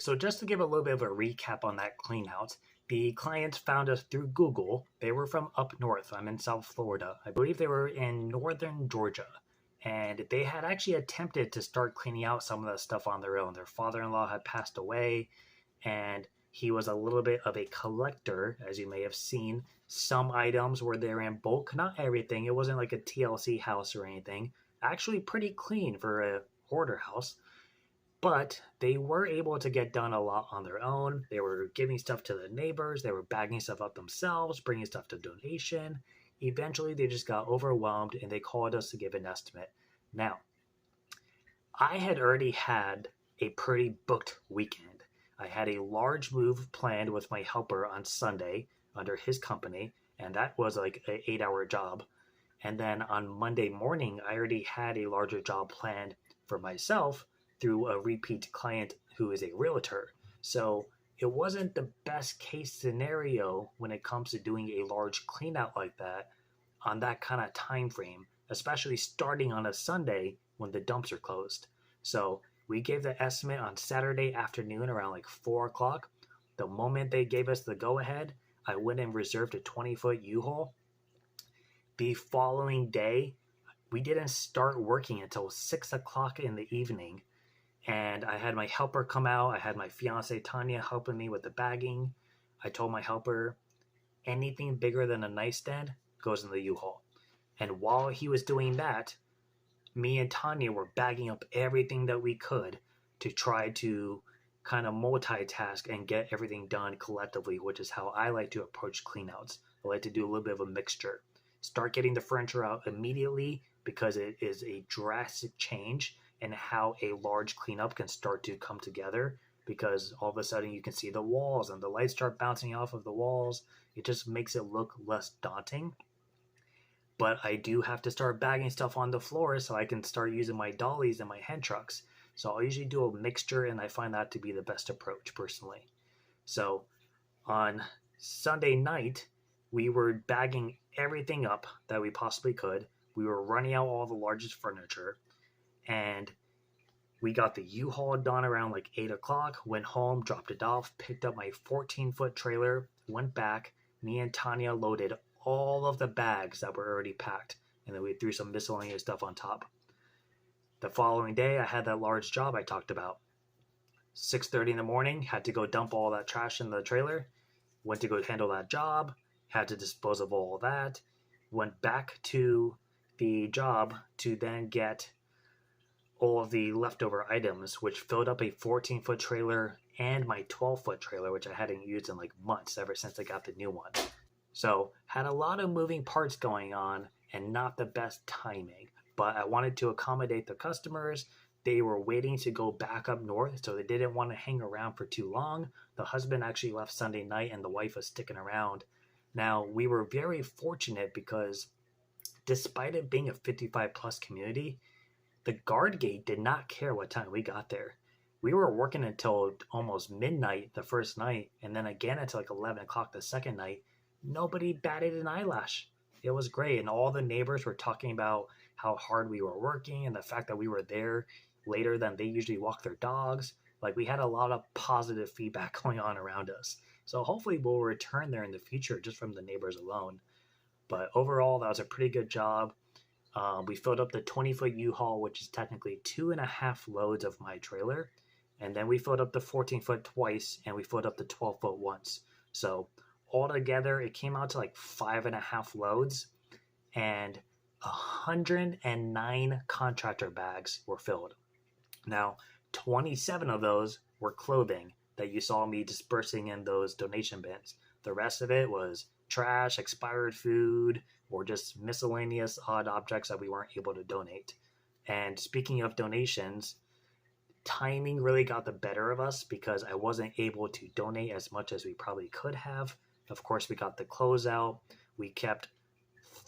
right, so just to give a little bit of a recap on that clean out, the clients found us through Google. They were from up north. I'm in South Florida. I believe they were in northern Georgia. And they had actually attempted to start cleaning out some of the stuff on their own. Their father-in-law had passed away, and he was a little bit of a collector, as you may have seen. Some items were there in bulk, not everything. It wasn't like a TLC house or anything. Actually pretty clean for a hoarder house. But they were able to get done a lot on their own. They were giving stuff to the neighbors. They were bagging stuff up themselves, bringing stuff to donation. Eventually, they just got overwhelmed and they called us to give an estimate. Now, I had already had a pretty booked weekend. I had a large move planned with my helper on Sunday under his company, and that was like an 8-hour job. And then on Monday morning, I already had a larger job planned for myself through a repeat client who is a realtor. So it wasn't the best case scenario when it comes to doing a large clean out like that on that kind of time frame, especially starting on a Sunday when the dumps are closed. So we gave the estimate on Saturday afternoon around like 4 o'clock. The moment they gave us the go ahead, I went and reserved a 20-foot U-Haul. The following day, we didn't start working until 6 o'clock in the evening. And I had my helper come out. I had my fiance Tanya helping me with the bagging. I told my helper, anything bigger than a nightstand goes in the U-Haul. And while he was doing that, me and Tanya were bagging up everything that we could to try to kind of multitask and get everything done collectively, which is how I like to approach cleanouts. I like to do a little bit of a mixture. Start getting the furniture out immediately because it is a drastic change and how a large cleanup can start to come together, because all of a sudden you can see the walls and the lights start bouncing off of the walls. It just makes it look less daunting. But I do have to start bagging stuff on the floor so I can start using my dollies and my hand trucks. So I'll usually do a mixture, and I find that to be the best approach personally. So on Sunday night, we were bagging everything up that we possibly could. We were running out all the largest furniture. And we got the U-Haul done around like 8 o'clock, went home, dropped it off, picked up my 14-foot trailer, went back. Me and Tanya loaded all of the bags that were already packed, and then we threw some miscellaneous stuff on top. The following day, I had that large job I talked about. 6:30 in the morning, had to go dump all that trash in the trailer, went to go handle that job, had to dispose of all of that, went back to the job to then get all of the leftover items, which filled up a 14-foot trailer and my 12-foot trailer, which I hadn't used in like months ever since I got the new one. So had a lot of moving parts going on and not the best timing, but I wanted to accommodate the customers. They were waiting to go back up north, so they didn't want to hang around for too long. The husband actually left Sunday night and the wife was sticking around. Now, we were very fortunate because despite it being a 55 plus community, the guard gate did not care what time we got there. We were working until almost midnight the first night, and then again until like 11 o'clock the second night. Nobody batted an eyelash. It was great, and all the neighbors were talking about how hard we were working and the fact that we were there later than they usually walk their dogs. Like, we had a lot of positive feedback going on around us. So hopefully we'll return there in the future just from the neighbors alone. But overall, that was a pretty good job. We filled up the 20-foot U-Haul, which is technically 2.5 loads of my trailer. And then we filled up the 14-foot twice, and we filled up the 12-foot once. So altogether, it came out to like 5.5 loads, and 109 contractor bags were filled. Now, 27 of those were clothing that you saw me dispersing in those donation bins. The rest of it was trash, expired food, or just miscellaneous odd objects that we weren't able to donate. And speaking of donations, timing really got the better of us because I wasn't able to donate as much as we probably could have. Of course, we got the closeout. We kept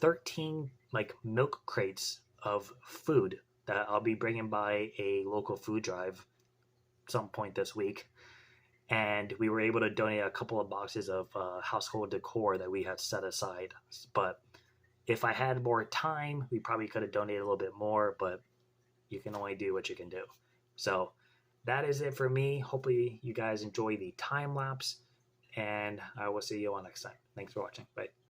13 like milk crates of food that I'll be bringing by a local food drive some point this week. And we were able to donate a couple of boxes of household decor that we had set aside. But if I had more time, we probably could have donated a little bit more, but you can only do what you can do. So that is it for me. Hopefully you guys enjoy the time lapse, and I will see you all next time. Thanks for watching. Bye.